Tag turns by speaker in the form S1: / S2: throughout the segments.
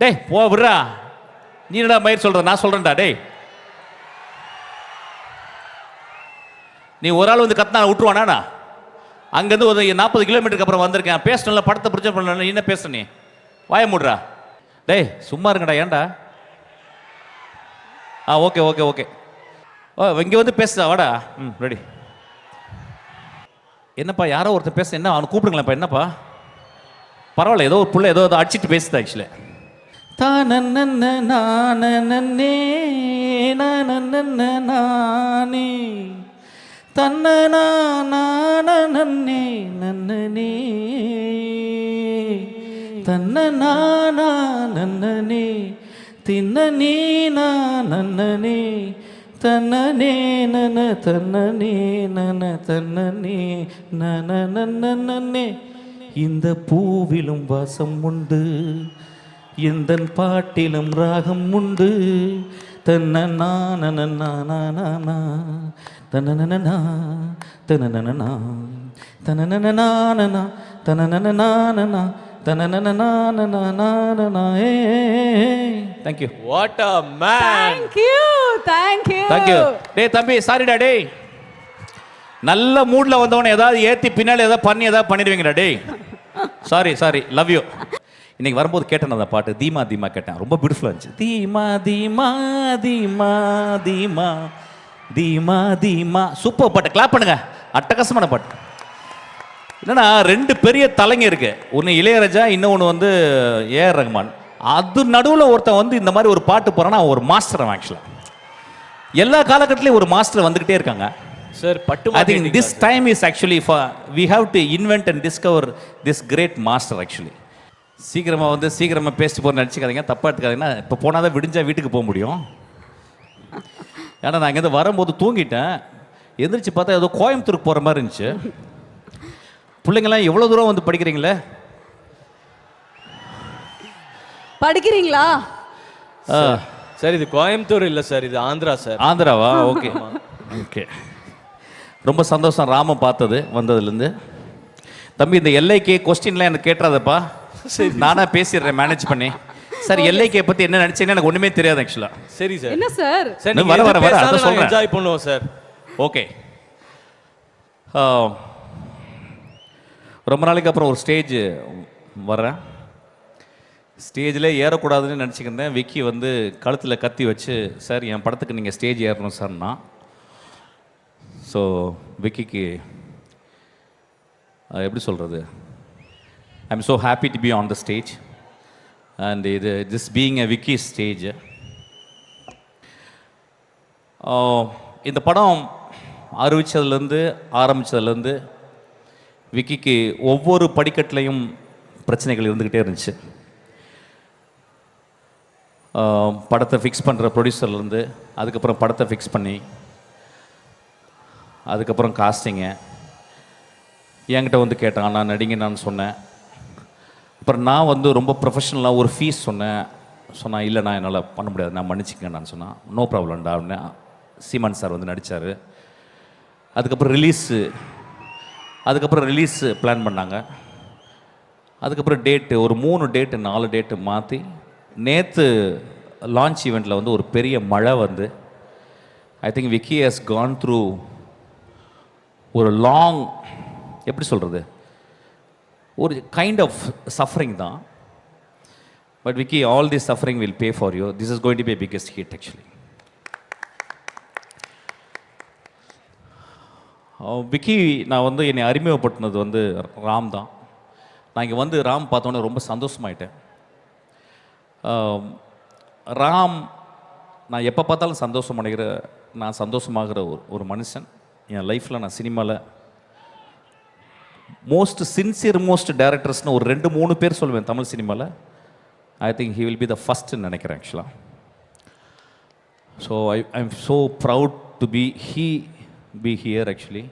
S1: டேய் போ விட்றா. நீ என்னடா மயிர் சொல்ற, நான் சொல்றேன்டா. டேய் நீ ஒரு ஆள் வந்து கத்தினா விட்டுருவானா? அங்கேருந்து ஒரு 40 கிலோமீட்டருக்கு அப்புறம் வந்திருக்கேன், பேசணும்ல, படத்தை பிரச்சனை பண்ணல. நீ என்ன பேசுற? நீ வாய மூடுறா. டேய் சும்மா இருங்கடா. ஏன்டா? Okay okay okay. இங்கே வந்து பேசுதா, வாடா. ரெடி. என்னப்பா யாரோ ஒருத்தர் பேச, என்ன அவனை கூப்பிடுங்களேன்ப்பா. என்னப்பா பரவாயில்ல, ஏதோ ஒரு புள்ள ஏதோ அடிச்சிட்டு பேசுதா ஆக்சுவலி. தானே நானே நானே தன்னே நன்னே நன்னனே தன்னே தின்னே நன்னனே தன்னே நன தன்னே நன தன்னே நன நன்னே. இந்த பூவிலும் வாசம் உண்டு, இந்த பாட்டிலும் ராகம் உண்டு. தன்ன நானா தனனனா தனனனா தனனனா தனனனா தனனனா. Thank you.
S2: What a man.
S3: Thank you.
S1: டேய் தம்பி, சாரிடா. டேய் நல்ல மூட்ல வந்தவன ஏதாவது ஏத்தி பின்னால ஏதாவது பண்ணிடுவீங்கடா. டேய் சாரி லவ் யூ. இன்னைக்கு வரும்போது கேட்டேன் அந்த பாட்டு, தீமா தீமா கேட்டேன். ரொம்ப பியூட்டிஃபுல்லாக இருந்துச்சு. தீமா தீமா தீமா தீமா தீமா தீமா. சூப்பர் பாட்டு, கிளாப் பண்ணுங்க. அட்டகாசமான பாட்டு. என்னன்னா 2 பெரிய தலைங்க இருக்கு, ஒன்று இளையராஜா, இன்னொன்று வந்து ஏஆர் ரஹ்மான். அது நடுவில் ஒருத்தன் வந்து இந்த மாதிரி ஒரு பாட்டு போறான்னா ஒரு மாஸ்டர். ஆக்சுவலாக எல்லா காலகட்டத்திலையும் ஒரு மாஸ்டர் வந்துகிட்டே இருக்காங்க
S2: சார். பட்டு
S1: I think this time is actually for we have to invent and discover this great master actually. சீக்கிரமா பேசிட்டு போற நினச்சிக்காதீங்க, தப்பா எடுத்துக்காதீங்கன்னா. இப்போ போனால் தான் விடிஞ்சா வீட்டுக்கு போக முடியும். ஏன்னா நான் இங்கேருந்து வரும்போது தூங்கிட்டேன், எந்திரிச்சு பார்த்தா ஏதோ கோயம்புத்தூருக்கு போகிற மாதிரி இருந்துச்சு. பிள்ளைங்களாம் எவ்வளோ தூரம் வந்து படிக்கிறீங்களே?
S3: படிக்கிறீங்களா
S2: சார்? இது கோயம்புத்தூர் இல்லை சார், இது ஆந்திரா சார்.
S1: ஆந்திராவா? Okay okay. ரொம்ப சந்தோஷம் ராம பார்த்தது வந்ததுலேருந்து. தம்பி இந்த எல்ஐகே கொஸ்டின்லாம் எனக்கு கேட்டுறாதப்பா, நானா பேசிடுறேன் மேனேஜ் பண்ணி. சார் எல்ஐகே பற்றி என்ன நினச்சேன்னு எனக்கு ஒன்றுமே தெரியாது ஆக்சுவலாக.
S2: சரி சார்.
S3: என்ன சார்?
S2: சார் வர அதை சொல்றேன், என்ஜாய் பண்ணுவோம் சார்.
S1: ஓகே. ரொம்ப நாளைக்கு அப்புறம் ஒரு ஸ்டேஜ் வர்றேன். ஸ்டேஜில் ஏறக்கூடாதுன்னு நினச்சிக்கிருந்தேன். விக்கி வந்து கழுத்தில் கத்தி வச்சு, சார் என் படத்துக்கு நீங்கள் ஸ்டேஜ் ஏறணும் சார்னா. ஸோ விக்கிக்கு எப்படி சொல்கிறது, I am so happy to be on the stage and இது this being a Vicky stage. இந்த படம் ஆரம்பித்ததுலேருந்து விக்கிக்கு ஒவ்வொரு படிக்கட்டுலையும் பிரச்சனைகள் இருந்துக்கிட்டே இருந்துச்சு. படத்தை ஃபிக்ஸ் பண்ணுற ப்ரொடியூசர்லேருந்து, அதுக்கப்புறம் படத்தை ஃபிக்ஸ் பண்ணி, அதுக்கப்புறம் காஸ்டிங்கு என்கிட்ட வந்து கேட்டான், நான் நடிங்க நான் சொன்னேன். அப்புறம் நான் வந்து ரொம்ப ப்ரொஃபஷ்னலாக ஒரு ஃபீஸ் சொன்னேன். இல்லை நான் என்னால் பண்ண முடியாது, நான் மன்னிச்சிக்கங்க நான் சொன்னேன். நோ ப்ராப்ளம்டா அப்படின்னு சீமான் சார் வந்து நடித்தார். அதுக்கப்புறம் ரிலீஸ் பிளான் பண்ணாங்க. அதுக்கப்புறம் ஒரு 3 டேட்டு 4 டேட்டு மாற்றி, நேற்று லான்ச் ஈவெண்ட்டில் வந்து ஒரு பெரிய மழை வந்து, I think Vicky has gone through ஒரு லாங், எப்படி சொல்கிறது, ஒரு கைண்ட் ஆஃப் சஃபரிங் தான். But Vicky, all the suffering will pay for you. This is going to be a biggest hit actually. Vicky நான் வந்து என்னை அறிமுகப்படுத்தினது வந்து ராம் தான். நான் இங்கே வந்து ராம் பார்த்தோன்னே ரொம்ப சந்தோஷமாயிட்டேன். ராம் நான் எப்போ பார்த்தாலும் நான் சந்தோஷமாகிற ஒரு மனுஷன். என் லைஃப்பில் நான் சினிமாவில் மோஸ்ட் டைரக்டர்ஸ்னு ஒரு 2-3 பேர் சொல்லுவேன் தமிழ் சினிமாவில். I think he will be the ஃபஸ்ட்டுன்னு நினைக்கிறேன் ஆக்சுவலாக. So I am so proud to be here actually.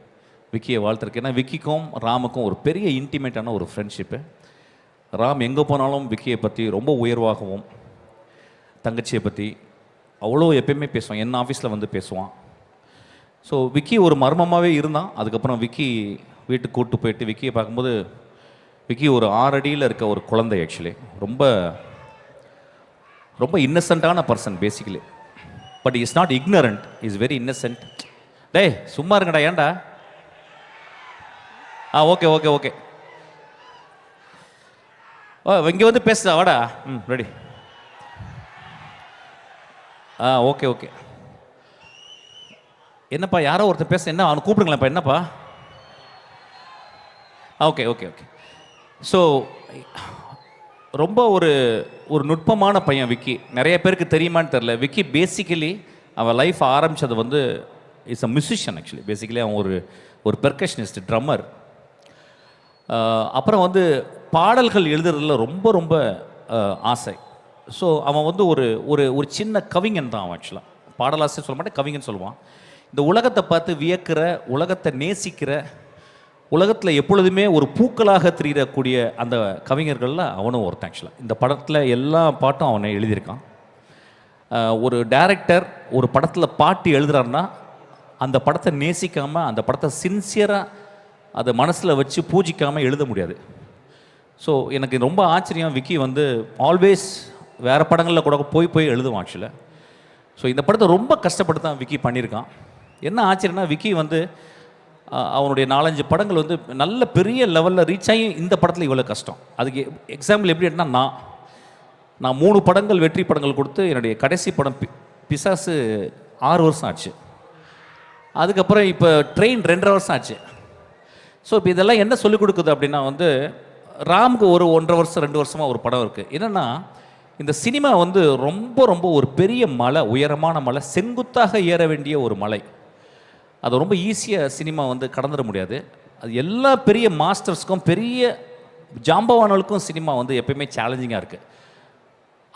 S1: விக்கியை வாழ்த்துருக்கு. ஏன்னா விக்கிக்கும் ராமுக்கும் ஒரு பெரிய இன்டிமேட்டான ஒரு ஃப்ரெண்ட்ஷிப்பு. ராம் எங்கே போனாலும் விக்கியை பற்றி ரொம்ப உயர்வாகவும், தங்கச்சியை பற்றி அவ்வளோ எப்பயுமே பேசுவான். என் ஆஃபீஸில் வந்து பேசுவான். ஸோ விக்கி ஒரு மர்மமாகவே இருந்தான். அதுக்கப்புறம் விக்கி வீட்டுக்கு கூப்பிட்டு போயிட்டு விக்கியை பார்க்கும்போது, விக்கி ஒரு 6 அடியில் இருக்க ஒரு குழந்தை ஆக்சுவலி. ரொம்ப ரொம்ப இன்னசென்ட்டான person basically. But is not ignorant, is very innocent. டேய் சும்மா இருங்கடா, ஏன்டா? Okay okay okay. இங்கே வந்து பேசுதா, வாடா. ரெடி. Okay okay. என்னப்பா யாரோ ஒருத்தர் பேச, என்ன அவனை கூப்பிடுங்களேன்ப்பா, என்னப்பா? Okay okay okay. ஸோ ரொம்ப ஒரு ஒரு நுட்பமான பையன் விக்கி. நிறைய பேருக்கு தெரியுமான்னு தெரில. விக்கி பேசிக்கலி அவன் லைஃப் ஆரம்பித்தது வந்து is a musician. Actually basically அவன் ஒரு பெர்கஷனிஸ்ட், ட்ரம்மர். அப்புறம் வந்து பாடல்கள் எழுதுறதுல ரொம்ப ரொம்ப ஆசை. ஸோ அவன் வந்து ஒரு ஒரு ஒரு சின்ன கவிஞன் தான் அவன். ஆக்சுவலாக பாடலாசிரியர் சொல்ல மாட்டேன், கவிஞன் சொல்லுவான். இந்த உலகத்தை பார்த்து வியக்கிற, உலகத்தை நேசிக்கிற, உலகத்தில் எப்பொழுதுமே ஒரு பூக்களாக திரியக்கூடிய அந்த கவிஞர்களில் அவனும் ஒருத்தன். ஆக்சுவலாக இந்த படத்தில் எல்லா பாட்டும் அவனை எழுதியிருக்கான். ஒரு டைரக்டர் ஒரு படத்தில் பாட்டு எழுதுறாருன்னா அந்த படத்தை நேசிக்காமல், அந்த படத்தை சின்சியராக அதை மனசில் வச்சு பூஜிக்காமல் எழுத முடியாது. ஸோ எனக்கு ரொம்ப ஆச்சரியம், விக்கி வந்து ஆல்வேஸ் வேறு படங்களில் கூட போய் எழுதுவான் ஆக்சுவலாக. ஸோ இந்த படத்தை ரொம்ப கஷ்டப்பட்டு தான் விக்கி பண்ணியிருக்கான். என்ன ஆச்சரியம்னா, விக்கி வந்து அவனுடைய 4-5 படங்கள் வந்து நல்ல பெரிய லெவலில் ரீச் ஆகி இந்த படத்தில் இவ்வளோ கஷ்டம். அதுக்கு எக்ஸாம்பிள் எப்படி எடுத்தா, நான் 3 படங்கள் வெற்றி படங்கள் கொடுத்து என்னுடைய கடைசி படம் பிசாசு 6 வருஷம் ஆச்சு. அதுக்கப்புறம் இப்போ ட்ரெயின் 2.5 வருஷம் ஆச்சு. ஸோ இப்போ இதெல்லாம் என்ன சொல்லிக் கொடுக்குது அப்படின்னா வந்து, ராமுக்கு ஒரு 1.5 வருஷம் 2 வருஷமாக ஒரு படம் இருக்குது. என்னென்னா, இந்த சினிமா வந்து ரொம்ப ரொம்ப ஒரு பெரிய மலை, உயரமான மலை, செங்குத்தாக ஏற வேண்டிய ஒரு மலை. அது ரொம்ப ஈஸியாக சினிமா வந்து கடந்துட முடியாது. அது எல்லா பெரிய மாஸ்டர்ஸ்க்கும் பெரிய ஜாம்பவானவர்களுக்கும் சினிமா வந்து எப்பயுமே சேலஞ்சிங்காக இருக்குது.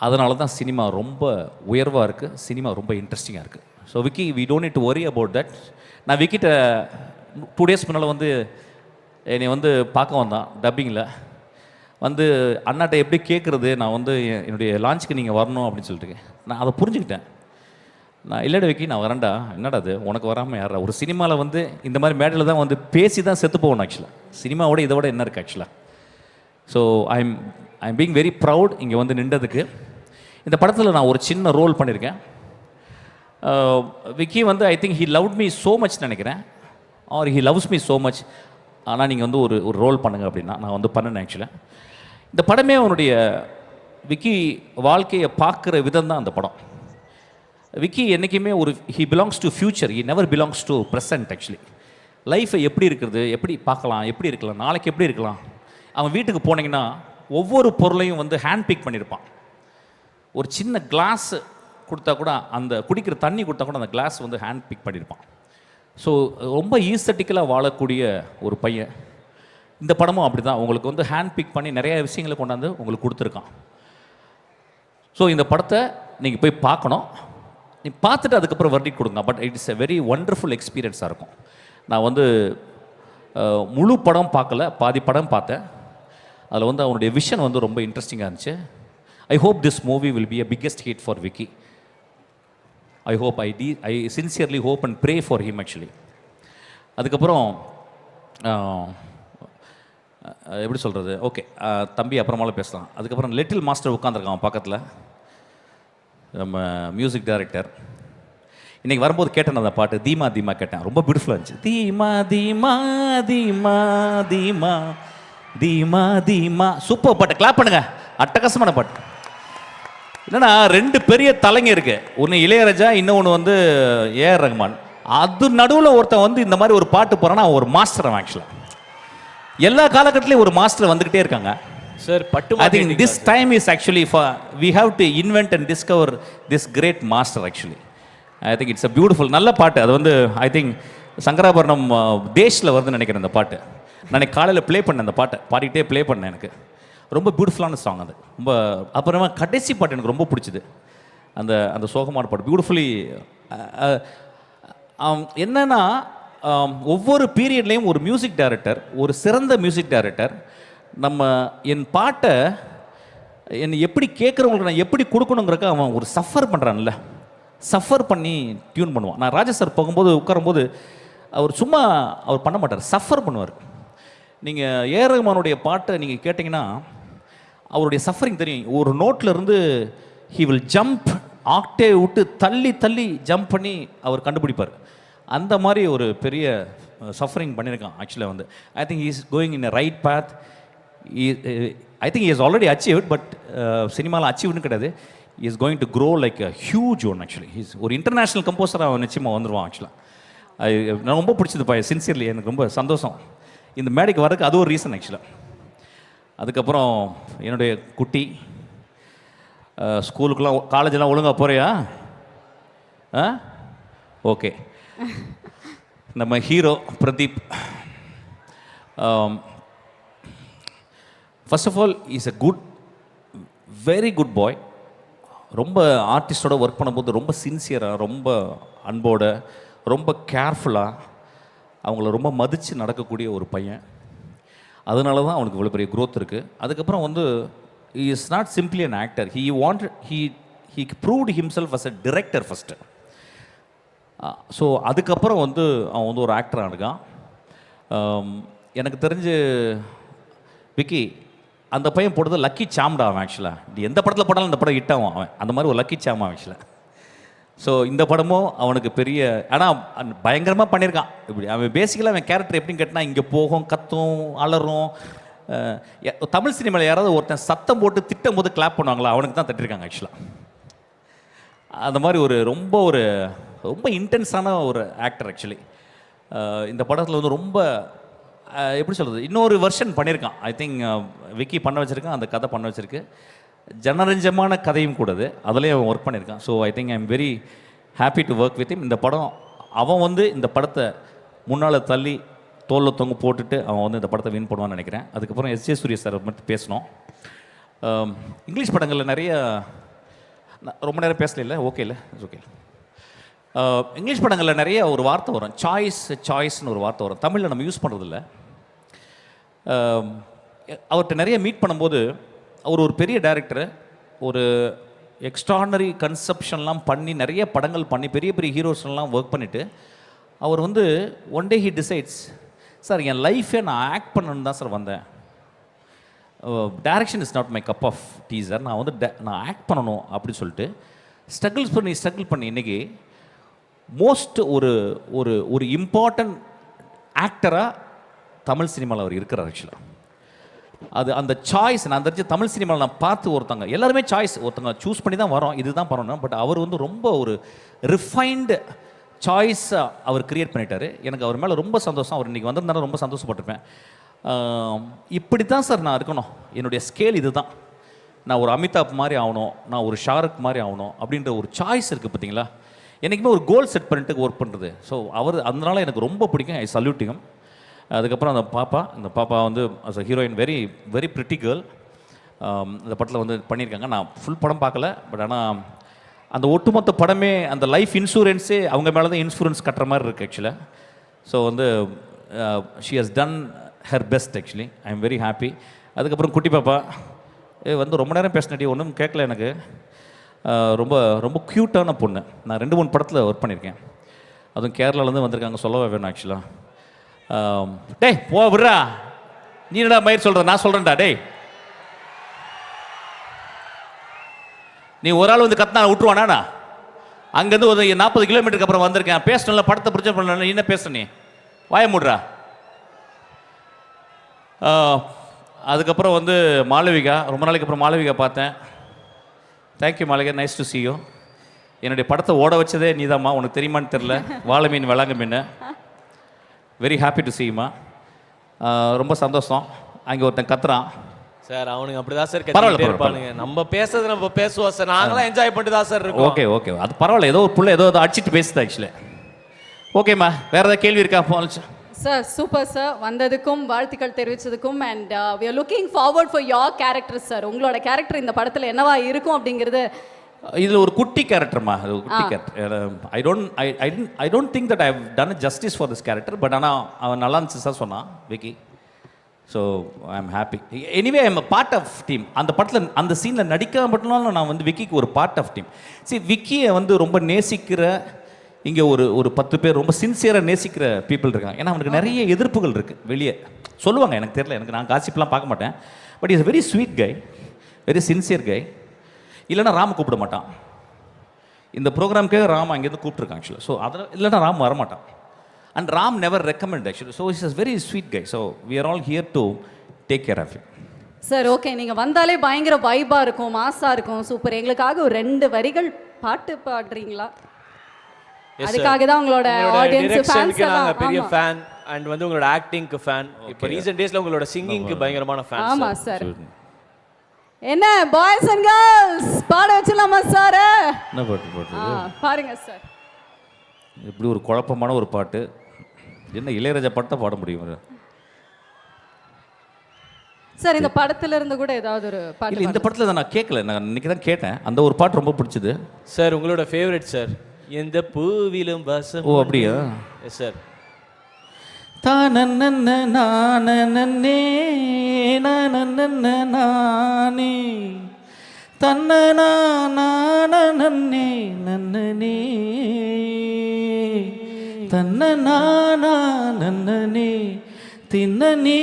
S1: அதனால தான் சினிமா ரொம்ப உயர்வாக இருக்குது, சினிமா ரொம்ப இன்ட்ரெஸ்டிங்காக இருக்குது. So Vicky, we don't need to worry about that. நான் விக்கிட்ட 2 டேஸ் முன்னால் வந்து என்னை வந்து பார்க்க வந்தான் டப்பிங்கில். வந்து அண்ணாட்ட எப்படி கேட்குறது, நான் வந்து என்னுடைய லான்ச்சுக்கு நீங்கள் வரணும் அப்படின்னு சொல்லிட்டு நான் அதை புரிஞ்சுக்கிட்டேன். நான் இல்லைடா விக்கி, நான் வரேன்டா. என்னடா அது உனக்கு வராமல் யாரா? ஒரு சினிமாவில் வந்து இந்த மாதிரி மேடையில் தான் வந்து பேசி தான் செத்து போகணும் ஆக்சுவலாக. சினிமாவோட இதை விட என்ன இருக்குது ஆக்சுவலாக. So I'm being very proud இங்கே வந்து நின்றதுக்கு. இந்த படத்தில் நான் ஒரு சின்ன ரோல் பண்ணியிருக்கேன். விக்கி வந்து I think he loved me so much நினைக்கிறேன், or he loves me so much. ஆனால் நீங்கள் வந்து ஒரு ரோல் பண்ணுங்க அப்படின்னா நான் வந்து பண்ணினேன் ஆக்சுவலாக. இந்த படமே அவனுடைய விக்கி வாழ்க்கையை பார்க்குற விதம் தான் அந்த படம். விக்கி என்றைக்குமே ஒரு he belongs to future, he never belongs to present. Actually லைஃப்பை எப்படி இருக்கிறது, எப்படி பார்க்கலாம், எப்படி இருக்கலாம், நாளைக்கு எப்படி இருக்கலாம். அவன் வீட்டுக்கு போனீங்கன்னா ஒவ்வொரு பொருளையும் வந்து ஹேண்ட் பிக் பண்ணியிருப்பான். ஒரு சின்ன கிளாஸ் கொடுத்தா கூட, அந்த குடிக்கிற தண்ணி கொடுத்தா கூட அந்த கிளாஸ் வந்து ஹேண்ட் பிக் பண்ணியிருப்பான். ஸோ ரொம்ப ஈஸ்தட்டிக்கலாக வாழக்கூடிய ஒரு பையன். இந்த படமும் அப்படி தான் உங்களுக்கு வந்து ஹேண்ட் பிக் பண்ணி நிறைய விஷயங்களை கொண்டாந்து உங்களுக்கு கொடுத்துருக்கான். ஸோ இந்த படத்தை நீங்கள் போய் பார்க்கணும். நீ பார்த்துட்டு அதுக்கப்புறம் வர்டிக் கொடுங்க. But it's a very wonderful எக்ஸ்பீரியன்ஸாக இருக்கும். நான் வந்து முழு படம் பார்க்கல, பாதி படம் பார்த்தேன். அதில் வந்து அவனுடைய விஷன் வந்து ரொம்ப இன்ட்ரெஸ்டிங்காக இருந்துச்சு. I hope this movie will be a biggest hit for Vicky. I hope I sincerely hope and pray for him actually. அதுக்கப்புறம் எப்படி சொல்கிறது, ஓகே தம்பி அப்புறமால பேசலாம். அதுக்கப்புறம் லிட்டில் மாஸ்டர் உட்காந்துருக்கான் பக்கத்தில், நம்ம மியூசிக் டைரக்டர். இன்றைக்கி வரும்போது கேட்டேன் அந்த பாட்டு, தீமா தீமா கேட்டேன். ரொம்ப பியூட்டிஃபுல்லாக இருந்துச்சு. தீமா தீமா தீமா தீமா தீமா தீமா. சூப்பர் பாட்டு, கிளாப் பண்ணுங்க. அட்டகாசமான பாட்டு. என்னன்னா 2 பெரிய தலைங்க இருக்கு, ஒன்று இளையராஜா, இன்னொன்று வந்து ஏஆர் ரஹ்மான். அது நடுவில் ஒருத்தன் வந்து இந்த மாதிரி ஒரு பாட்டு போகிறான்னா ஒரு மாஸ்டர் அவன். ஆக்சுவலாக எல்லா காலகட்டத்திலையும் ஒரு மாஸ்டர் வந்துக்கிட்டே இருக்காங்க
S2: sir.
S1: I think this time is actually for we have to invent and discover this great master actually. I think it's a beautiful நல்ல பாட்டு. அது வந்து ஐ திங்க் சங்கராபரணம் தேஷில் வருதுன்னு நினைக்கிறேன் அந்த பாட்டு. நான் காலையில் ப்ளே பண்ணேன் அந்த பாட்டை, பாடிக்கிட்டே ப்ளே பண்ணேன். எனக்கு ரொம்ப பியூட்டிஃபுல்லான சாங் அது. ரொம்ப அப்புறமா கடைசி பாட்டு எனக்கு ரொம்ப பிடிச்சிது, அந்த அந்த சோகமான பாட்டு பியூட்டிஃபுல்லி. என்னன்னா ஒவ்வொரு பீரியட்லேயும் ஒரு மியூசிக் டைரக்டர், ஒரு சிறந்த மியூசிக் டைரக்டர் நம்ம என் பாட்டை என்னை எப்படி கேட்குறவங்களுக்கு நான் எப்படி கொடுக்கணுங்கிறக்க அவன் ஒரு சஃபர் பண்ணுறான்ல, சஃபர் பண்ணி டியூன் பண்ணுவான். நான் ராஜா சார் போகும்போது உட்காரும்போது அவர் சும்மா அவர் பண்ண மாட்டார், சஃபர் பண்ணுவார். நீங்கள் ஏஆர் ரஹ்மானுடைய பாட்டை நீங்கள் கேட்டிங்கன்னா அவருடைய சஃபரிங் தெரியும். ஒரு நோட்டில் இருந்து ஹி வில் ஜம்ப் ஆக்டேவ் விட்டு தள்ளி தள்ளி ஜம்ப் பண்ணி அவர் கண்டுபிடிப்பார். அந்த மாதிரி ஒரு பெரிய சஃபரிங் பண்ணியிருக்கான் ஆக்சுவலாக வந்து. I think is going in a right path. I think is already achieved, but சினிமாவில் அச்சீவ்னு கிடையாது. Is going to grow like a huge one actually. Is ஒரு இன்டர்நேஷ்னல் கம்போசராக அவன் நிச்சயமாக வந்துடுவான் ஆக்சுவலாக. நான் ரொம்ப பிடிச்சது பாய், சின்சியர்லி எனக்கு ரொம்ப சந்தோஷம் இந்த மேடைக்கு வரதுக்கு. அது ஒரு ரீசன் ஆக்சுவலாக. அதுக்கப்புறம் என்னுடைய குட்டி ஸ்கூலுக்கெலாம் காலேஜெலாம் ஒழுங்காக போகிறியா? ஓகே. நம்ம hero Pradeep, first of all is a good, very good boy. ரொம்ப ஆர்டிஸ்டோட ஒர்க் பண்ணும்போது ரொம்ப சின்சியராக, ரொம்ப அன்போட, ரொம்ப கேர்ஃபுல்லாக, அவங்கள ரொம்ப மதித்து நடக்கக்கூடிய ஒரு பையன். அதனால தான் அவனுக்கு இவ்வளோ பெரிய க்ரோத் இருக்குது. அதுக்கப்புறம் வந்து he is not simply an actor. He proved himself as a director first. So அதுக்கப்புறம் வந்து அவன் வந்து ஒரு ஆக்டராக இருக்கான். எனக்கு தெரிஞ்சு விக்கி அந்த பையன் போடுறது லக்கி சாம்டா அவன் ஆக்சுவலாக. எந்த படத்தில் போட்டாலும் இந்த படம் ஹிட் ஆகும் அவன். அந்த மாதிரி ஒரு லக்கி சாம் ஆக்சுவலாக. ஸோ இந்த படமும் அவனுக்கு பெரிய, ஆனால் பயங்கரமாக பண்ணியிருக்கான். இப்படி அவன் பேசிக்கலாக அவன் கேரக்டர் எப்படின்னு கேட்டால் இங்கே போகும், கத்தும், அலறும். தமிழ் சினிமாவில் யாராவது ஒருத்தன் சத்தம் போட்டு திட்டம் போது கிளாப் பண்ணுவாங்களா, அவனுக்கு தான் தட்டிருக்காங்க ஆக்சுவலாக. அந்த மாதிரி ஒரு ரொம்ப இன்டென்ஸான ஒரு ஆக்டர் ஆக்சுவலி. இந்த படத்தில் வந்து ரொம்ப எப்படி சொல்கிறது, இன்னொரு வெர்ஷன் பண்ணியிருக்கான். ஐ திங்க் விக்கி பண்ண வச்சுருக்கான், அந்த கதை பண்ண வச்சுருக்கு. ஜனரஞ்சமான கதையும் கூடது, அதுலேயும் அவன் ஒர்க் பண்ணியிருக்கான். So I think I am very happy to work with him. இந்த படம் அவன் வந்து இந்த படத்தை முன்னால் தள்ளி தோளில் தொங்க போட்டுட்டு அவன் வந்து இந்த படத்தை வின் பண்ணுவான்னு நினைக்கிறேன். அதுக்கப்புறம் எஸ்.ஜே. சூர்யா சார் மட்டும் பேசணும். இங்கிலீஷ் படங்களில் நிறைய ரொம்ப நேரம் பேசல இல்லை, ஓகே இல்லை, ஓகே. இங்கிலீஷ் படங்களில் நிறைய ஒரு வார்த்தை வரும், சாய்ஸ்னு ஒரு வார்த்தை வரும். தமிழில் நம்ம யூஸ் பண்ணுறதில்ல. அவர்கிட்ட நிறைய மீட் பண்ணும்போது அவர் ஒரு பெரிய டைரக்டரு, ஒரு எக்ஸ்ட்ரானரி கன்செப்ஷன்லாம் பண்ணி நிறைய படங்கள் பண்ணி பெரிய பெரிய ஹீரோஸ்லாம் ஒர்க் பண்ணிவிட்டு அவர் வந்து one day he decides, sir என் லைஃபே நான் ஆக்ட் பண்ணணுன்னு தான் சார் வந்தேன். Direction is not my cup of tea sir. நான் வந்து நான் ஆக்ட் பண்ணணும் அப்படின்னு சொல்லிட்டு ஸ்ட்ரகிள் பண்ணி இன்றைக்கி மோஸ்ட் ஒரு இம்பார்ட்டன்ட் ஆக்டராக தமிழ் சினிமாவில் அவர் இருக்கிறார் ஆக்சுவலாக. அது அந்த சாய்ஸ் நான் தெரிஞ்ச தமிழ் சினிமாவில் நான் பார்த்து ஒருத்தங்க எல்லாருமே சாய்ஸ் ஒருத்தங்க சூஸ் பண்ணி தான் வரோம், இதுதான் பண்ணணும். பட் அவர் வந்து ரொம்ப ஒரு ரிஃபைன்டு சாய்ஸாக அவர் க்ரியேட் பண்ணிட்டார். எனக்கு அவர் மேலே ரொம்ப சந்தோஷம். அவர் இன்றைக்கி வந்திருந்தாலும் ரொம்ப சந்தோஷப்பட்டிருப்பேன். இப்படி தான் சார் நான் இருக்கணும், என்னுடைய ஸ்கேல் இது தான், நான் ஒரு அமிதாப் மாதிரி ஆகணும், நான் ஒரு ஷாருக் மாதிரி ஆகணும் அப்படின்ற ஒரு சாய்ஸ் இருக்குது பார்த்தீங்களா. என்றைக்குமே ஒரு கோல் செட் பண்ணிட்டு ஒர்க் பண்ணுறது. ஸோ அவர் அதனால எனக்கு ரொம்ப பிடிக்கும். I salute him. அதுக்கப்புறம் அந்த பாப்பா வந்து as a heroine very very pretty girl. இந்த படத்தில் வந்து பண்ணியிருக்காங்க. நான் ஃபுல் படம் பார்க்கல, பட் ஆனால் அந்த ஒட்டுமொத்த படமே அந்த லைஃப் இன்சூரன்ஸே அவங்க மேலே தான் இன்சூரன்ஸ் கட்டுற மாதிரி இருக்குது ஆக்சுவலாக. ஸோ வந்து she has done her best actually. I am very happy. அதுக்கப்புறம் குட்டி பாப்பா வந்து ரொம்ப நேரம் பேசினடி ஒன்றும் கேட்கல எனக்கு. ரொம்ப ரொம்ப க்யூட்டான பொண்ணு. நான் 2-3 படத்தில் ஒர்க் பண்ணியிருக்கேன். அதுவும் கேரளாலேருந்து வந்திருக்காங்க, சொல்லவே வேணும் ஆக்சுவலாக. டேய் போ விட்றா, நீ என்னடா மயிர் சொல்கிற, நான் சொல்கிறேன்டா. டேய் நீ ஒரு ஆள் வந்து கத்தினா விட்டுருவானா? அங்கேருந்து ஒரு 40 கிலோமீட்டருக்கு அப்புறம் வந்திருக்கேன், பேசணும்ல, படத்தை ப்ரொஜெக்ட் பண்ணல, நீ என்ன பேச, நீ வாய மூடுறா. அதுக்கப்புறம் வந்து மாளவிகா, ரொம்ப நாளைக்கு அப்புறம் மாளவிகா பார்த்தேன். Thank you Malavika, nice to see you. என்னுடைய படத்தை ஓட வச்சதே நீதாம்மா, உனக்கு தெரியுமான்னு தெரில. வாழை மீன் விளாங்க மீன். Very happy to see you மா. ரொம்ப சந்தோஷம். அங்கே ஒருத்தன் கத்துறான்
S2: சார், அவனுங்க அப்படிதான் சார் கத்திட்டே இருப்பானுங்க. நம்ம பேசுறது நம்ம பேசுவோம் சார், நாங்களாம் என்ஜாய் பண்ணிட்டு தான் சார் இருக்கோம்.
S1: ஓகே ஓகே, அது பரவாயில்ல. ஏதோ ஒரு புள்ள ஏதோ அடிச்சிட்டு பேசுது ஆக்சுவலி. ஓகேம்மா, வேறு ஏதாவது கேள்வி இருக்கா?
S3: சார் சூப்பர் சார், வந்ததுக்கும் வாழ்த்துக்கள் தெரிவித்ததுக்கும். And we are looking forward for your character சார். உங்களோட கேரக்டர் இந்த படத்தில் என்னவா இருக்கும் அப்படிங்கிறது.
S1: இதில் ஒரு குட்டி கேரக்டர்மா, அது ஒரு குட்டி character. I don't think that I have done justice for this character. But ஆனால் அவன் நல்லா இருந்துச்சு சார் சொன்னான் Vicky. So I am happy. Anyway I am part of team. அந்த படத்தில் அந்த சீனில் நடிக்காம மட்டும்னாலும் நான் வந்து விக்கிக்கு ஒரு பார்ட் ஆஃப் டீம். சரி, விக்கியை வந்து ரொம்ப நேசிக்கிற இங்கே ஒரு 10 பேர் ரொம்ப சின்சியராக நேசிக்கிற பீப்புள் இருக்காங்க. ஏன்னா அவனுக்கு நிறைய எதிர்ப்புகள் இருக்குது வெளியே, சொல்லுவாங்க. எனக்கு தெரியல, எனக்கு நான் காசிப்லாம் பார்க்க மாட்டேன். But is very sweet guy, very sincere guy. இல்லைன்னா ராம் கூப்பிட மாட்டான். இந்த ப்ரோக்ராம்க்கே ராம் அங்கேருந்து கூப்பிட்டுருக்காங்க ஆக்சுவலாக. ஸோ அதில் இல்லைன்னா ராம் வரமாட்டான். And Ram never recommend actually. So is very sweet guy. So we are all here to take care of you.
S3: Sir okay, நீங்க வந்தாலே பயங்கர வைபா இருக்கும், மாசா இருக்கும். சூப்பர். எங்களுக்காக ஒரு 2 வரிகள் பாட்டு பாடுறீங்களா? அதுக்காக தான் உங்களோட ஆடியன்ஸ் ஃபேன்ஸ்
S2: டிரெக்ஷனுக்கு நாங்க
S3: எல்லாம்.
S2: பெரிய
S3: ஆமா.
S2: ஃபேன் அண்ட் வந்து உங்களோட ஆக்டிங்க்கு ஃபேன். இப்போ ரீசன்ட் டேஸ்ல உங்களோட சிங்கிங்க்கு பயங்கரமான ஃபேன்.
S3: ஆமா சார். என்ன பாய்ஸ் அண்ட் கேர்ள்ஸ் பாட வச்சலாமா சார்?
S1: என்ன பாட்டு
S3: பாருங்க சார்.
S1: இப்படி ஒரு குழப்பமான ஒரு பாட்டு என்ன இளையராஜா பாட்டு தான் பாட முடியும்
S3: சார்? இந்த படத்துல இருந்து கூட ஏதாவது ஒரு
S1: இல்லை,
S3: பாட்டு
S1: இந்த படத்தில் நான் கேட்கல, நான் இன்னைக்கு தான் கேட்டேன். அந்த ஒரு பாட்டு ரொம்ப பிடிச்சது
S2: சார். உங்களோட ஃபேவரட் சார், எந்த பூவிலும் வாசம்.
S1: ஓ அப்படியா?
S2: Yes sir.
S1: தானன்னே நானே நானே தன்னே நன்னே தன்ன நன்னே தின்னே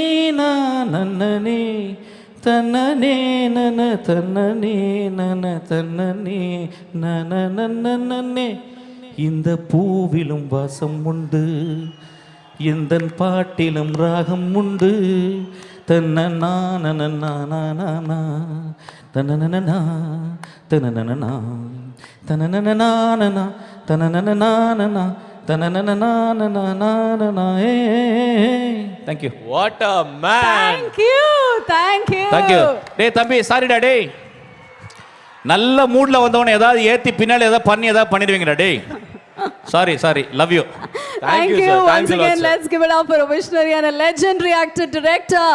S1: நன்னே தன்னே நன தன்னே நன தன்னே நன நன்னே. இந்த பூவிலும் வாசம் உண்டு, எந்தன் பாட்டிலும் ராகம் உண்டு. தன்ன நான நானா தனனனா தனனனா தனனனா தனனனா தனனனா. Thank you.
S2: What a man.
S3: Thank you.
S1: டேய் தம்பி, சாரிடா டேய். நல்ல மூட்ல வந்தவன ஏதாவது ஏத்தி பின்னால ஏதாவது பண்ணிடுவீங்கடா டேய். Sorry, love you.
S3: Thank you.
S2: sir.
S3: Once
S2: Thanks a lot,
S3: again,
S2: sir.
S3: let's give it up for a visionary and a legendary actor director,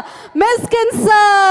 S3: Miskin sir.